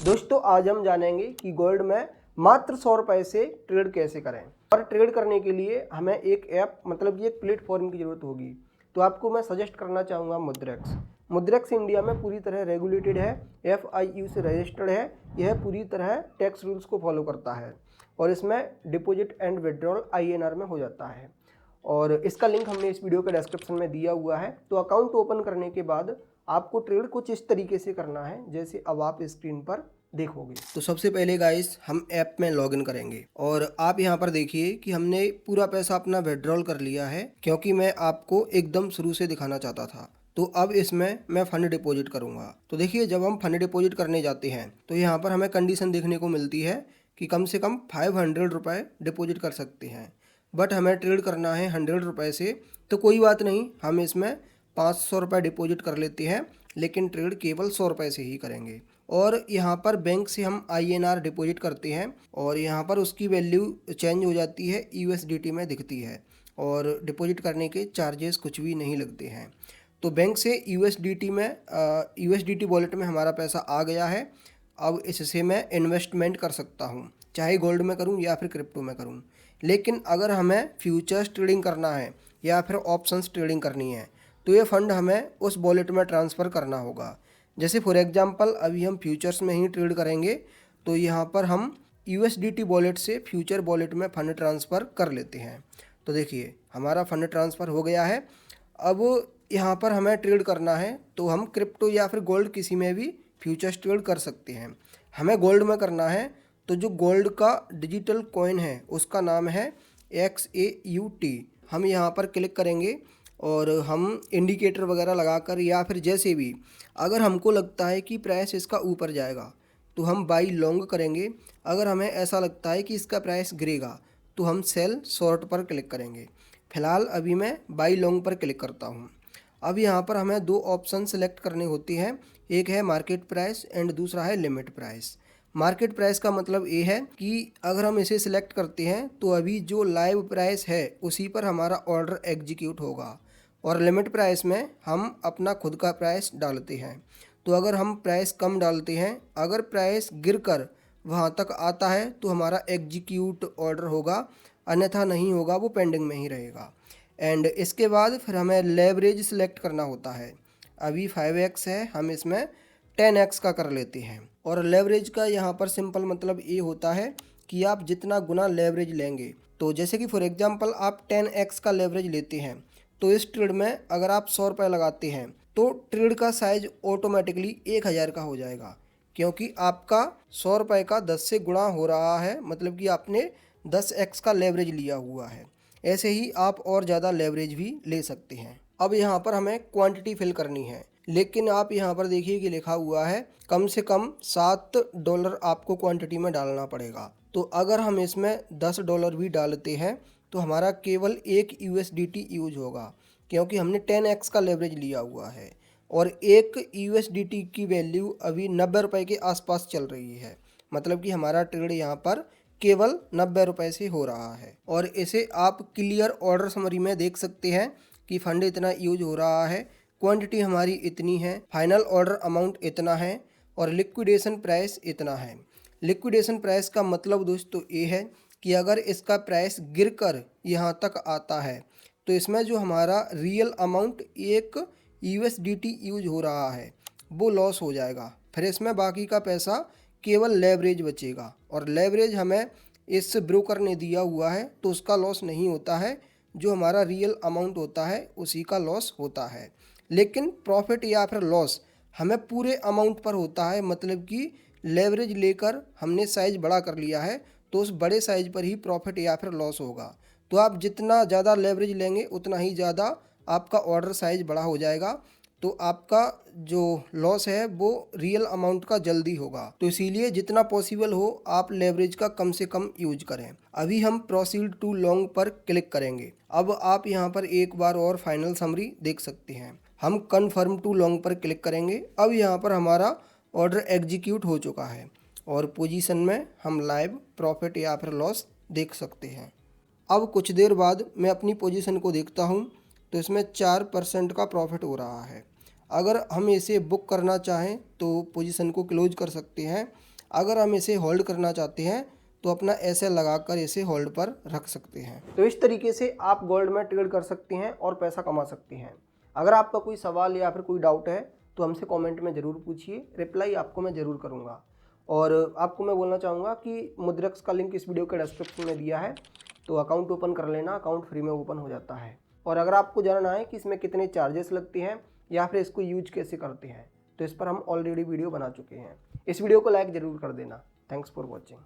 दोस्तों आज हम जानेंगे कि गोल्ड में मात्र 100 रुपये से ट्रेड कैसे करें। और ट्रेड करने के लिए हमें एक ऐप मतलब ये एक प्लेटफॉर्म की ज़रूरत होगी। तो आपको मैं सजेस्ट करना चाहूँगा मुद्रेक्स। मुद्रेक्स इंडिया में पूरी तरह रेगुलेटेड है, FIU से रजिस्टर्ड है। यह पूरी तरह टैक्स रूल्स को फॉलो करता है और इसमें डिपॉजिट एंड विड्रॉल INR में हो जाता है। और इसका लिंक हमने इस वीडियो के डिस्क्रिप्शन में दिया हुआ है। तो अकाउंट ओपन करने के बाद आपको ट्रेड कुछ इस तरीके से करना है जैसे अब आप स्क्रीन पर देखोगे। तो सबसे पहले गाइस हम ऐप में लॉगिन करेंगे और आप यहाँ पर देखिए कि हमने पूरा पैसा अपना विड्रॉल कर लिया है, क्योंकि मैं आपको एकदम शुरू से दिखाना चाहता था। तो अब इसमें मैं फंड डिपॉजिट करूंगा। तो देखिए जब हम फंड डिपॉजिट करने जाते हैं तो यहाँ पर हमें कंडीशन देखने को मिलती है कि कम से कम 500 रुपये डिपॉजिट कर सकते हैं। बट हमें ट्रेड करना है 100 रुपये से, तो कोई बात नहीं, हम इसमें 500 रुपये डिपॉजिट कर लेते हैं, लेकिन ट्रेड केवल 100 रुपये से ही करेंगे। और यहाँ पर बैंक से हम INR डिपॉजिट करते हैं और यहाँ पर उसकी वैल्यू चेंज हो जाती है, USDT में दिखती है और डिपॉजिट करने के चार्जेस कुछ भी नहीं लगते हैं। तो बैंक से USDT वॉलेट में हमारा पैसा आ गया है। अब इससे मैं इन्वेस्टमेंट कर सकता हूँ, चाहे गोल्ड में करूँ या फिर क्रिप्टो में करूँ। लेकिन अगर हमें फ्यूचर्स ट्रेडिंग करना है या फिर ऑप्शंस ट्रेडिंग करनी है तो ये फ़ंड हमें उस वॉलेट में ट्रांसफ़र करना होगा। जैसे फॉर एग्जांपल अभी हम फ्यूचर्स में ही ट्रेड करेंगे, तो यहाँ पर हम USDT वॉलेट से फ्यूचर वॉलेट में फ़ंड ट्रांसफ़र कर लेते हैं। तो देखिए हमारा फ़ंड ट्रांसफ़र हो गया है। अब यहाँ पर हमें ट्रेड करना है तो हम क्रिप्टो या फिर गोल्ड किसी में भी फ्यूचर्स ट्रेड कर सकते हैं। हमें गोल्ड में करना है तो जो गोल्ड का डिजिटल कॉइन है उसका नाम है XAUT। हम यहाँ पर क्लिक करेंगे और हम इंडिकेटर वगैरह लगाकर या फिर जैसे भी अगर हमको लगता है कि प्राइस इसका ऊपर जाएगा तो हम बाई लॉन्ग करेंगे। अगर हमें ऐसा लगता है कि इसका प्राइस गिरेगा तो हम सेल शॉर्ट पर क्लिक करेंगे। फ़िलहाल अभी मैं बाई लॉन्ग पर क्लिक करता हूँ। अब यहाँ पर हमें दो ऑप्शन सेलेक्ट करने होती हैं, एक है मार्केट प्राइस एंड दूसरा है लिमिट प्राइस। मार्केट प्राइस का मतलब ये है कि अगर हम इसे सिलेक्ट करते हैं तो अभी जो लाइव प्राइस है उसी पर हमारा ऑर्डर एग्जीक्यूट होगा, और लिमिट प्राइस में हम अपना खुद का प्राइस डालते हैं। तो अगर हम प्राइस कम डालते हैं, अगर प्राइस गिरकर वहाँ तक आता है तो हमारा एग्जीक्यूट ऑर्डर होगा, अन्यथा नहीं होगा, वो पेंडिंग में ही रहेगा। एंड इसके बाद फिर हमें लेवरेज सिलेक्ट करना होता है। अभी 5x है, हम इसमें 10x का कर लेते हैं। और लेवरेज का यहाँ पर सिंपल मतलब ये होता है कि आप जितना गुना लेवरेज लेंगे। तो जैसे कि फॉर एग्जांपल आप 10x का लेवरेज लेते हैं तो इस ट्रेड में अगर आप 100 रुपये लगाते हैं तो ट्रेड का साइज ऑटोमेटिकली 1000 का हो जाएगा, क्योंकि आपका 100 रुपये का 10 से गुणा हो रहा है, मतलब कि आपने 10x का लेवरेज लिया हुआ है। ऐसे ही आप और ज़्यादा लेवरेज भी ले सकते हैं। अब यहाँ पर हमें क्वांटिटी फिल करनी है, लेकिन आप यहाँ पर देखिए कि लिखा हुआ है कम से कम $7 आपको क्वांटिटी में डालना पड़ेगा। तो अगर हम इसमें $10 भी डालते हैं तो हमारा केवल 1 USDT यूज होगा, क्योंकि हमने 10x का लेवरेज लिया हुआ है और 1 USDT की वैल्यू अभी 90 रुपये के आसपास चल रही है। मतलब कि हमारा ट्रेड यहाँ पर केवल 90 रुपये से हो रहा है। और इसे आप क्लियर ऑर्डर समरी में देख सकते हैं कि फंड इतना यूज हो रहा है, क्वांटिटी हमारी इतनी है, फाइनल ऑर्डर अमाउंट इतना है और लिक्विडेशन प्राइस इतना है। लिक्विडेशन प्राइस का मतलब दोस्तों ये है कि अगर इसका प्राइस गिरकर यहाँ तक आता है तो इसमें जो हमारा रियल अमाउंट 1 USDT यूज हो रहा है वो लॉस हो जाएगा। फिर इसमें बाकी का पैसा केवल लेवरेज बचेगा, और लेवरेज हमें इस ब्रोकर ने दिया हुआ है तो उसका लॉस नहीं होता है, जो हमारा रियल अमाउंट होता है उसी का लॉस होता है। लेकिन प्रॉफिट या फिर लॉस हमें पूरे अमाउंट पर होता है, मतलब कि लेवरेज लेकर हमने साइज बड़ा कर लिया है तो उस बड़े साइज पर ही प्रॉफिट या फिर लॉस होगा। तो आप जितना ज़्यादा लेवरेज लेंगे उतना ही ज़्यादा आपका ऑर्डर साइज बड़ा हो जाएगा, तो आपका जो लॉस है वो रियल अमाउंट का जल्दी होगा। तो इसीलिए जितना पॉसिबल हो आप लेवरेज का कम से कम यूज करें। अभी हम प्रोसीड टू लॉन्ग पर क्लिक करेंगे। अब आप यहाँ पर एक बार और फाइनल समरी देख सकते हैं। हम कन्फर्म टू लॉन्ग पर क्लिक करेंगे। अब यहाँ पर हमारा ऑर्डर एग्जीक्यूट हो चुका है और पोजीशन में हम लाइव प्रॉफिट या फिर लॉस देख सकते हैं। अब कुछ देर बाद मैं अपनी पोजीशन को देखता हूँ तो इसमें 4% का प्रॉफिट हो रहा है। अगर हम इसे बुक करना चाहें तो पोजीशन को क्लोज कर सकते हैं। अगर हम इसे होल्ड करना चाहते हैं तो अपना ऐसे लगाकर इसे होल्ड पर रख सकते हैं। तो इस तरीके से आप गोल्ड में ट्रेड कर सकते हैं और पैसा कमा सकते हैं। अगर आपका कोई सवाल या फिर कोई डाउट है तो हमसे कमेंट में ज़रूर पूछिए, रिप्लाई आपको मैं ज़रूर करूँगा। और आपको मैं बोलना चाहूँगा कि मुद्रक्स का लिंक इस वीडियो के डिस्क्रिप्शन में दिया है, तो अकाउंट ओपन कर लेना, अकाउंट फ्री में ओपन हो जाता है। और अगर आपको जानना है कि इसमें कितने चार्जेस लगते हैं या फिर इसको यूज कैसे करते हैं, तो इस पर हम ऑलरेडी वीडियो बना चुके हैं। इस वीडियो को लाइक ज़रूर कर देना। Thanks for watching.